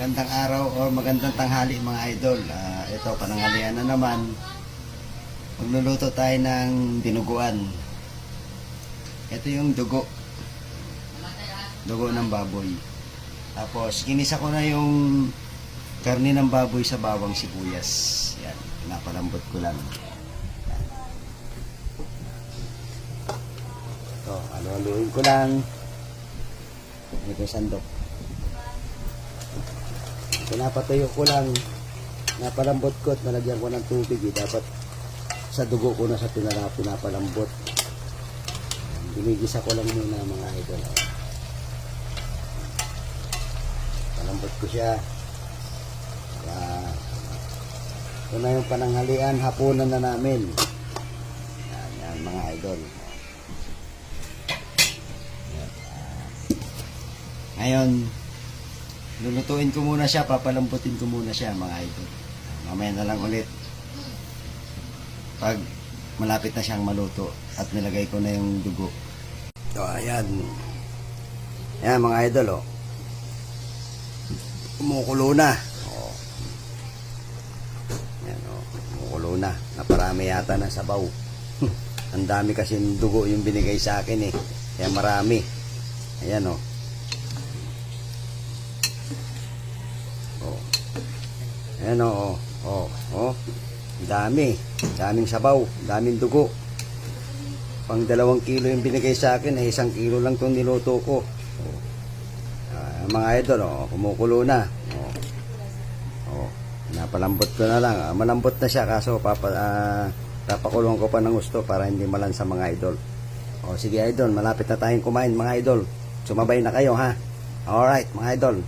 Magandang araw o magandang tanghali mga idol. Ito, pananghalian na naman. Magluluto tayo ng dinuguan. Ito yung dugo. Dugo ng baboy. Tapos, kinisa ko na yung karne ng baboy sa bawang sibuyas. Yan, pinapalambot ko lang. Yan. Ito, haluhaluin ko lang. Ito yung sandok. Pinapatuyo ko lang, napalambot ko at nalagyan ko ng tubig. Dapat sa dugo ko na sa pinapalambot. Binigisa ko lang muna mga idol. Palambot ko siya. Ito na yung pananghalian, hapunan na namin. Yan mga idol. Ngayon, lulutuin ko muna siya, papalambutin ko muna siya mga idol. Mamaya na lang ulit. Pag malapit na siyang maluto at nilagay ko na yung dugo. So, ayan. Ayan mga idol, oh. Kumukulo na. Oh. Ayan, oh. Kumukulo na. Naparami yata ng sabaw. Ang dami kasi dugo yung binigay sa akin eh. Kaya marami. Ayan, oh. Ayan o, daming sabaw, daming dugo. Pang 2 kilo yung binigay sa akin, 1 kilo lang itong niluto ko. Mga idol, kumukulo na. Napalambot ko na lang. Malambot na siya, kaso papakulong ko pa ng gusto para hindi malansa mga idol. Sige idol, malapit na tayong kumain mga idol. Sumabay na kayo ha. Alright mga idol.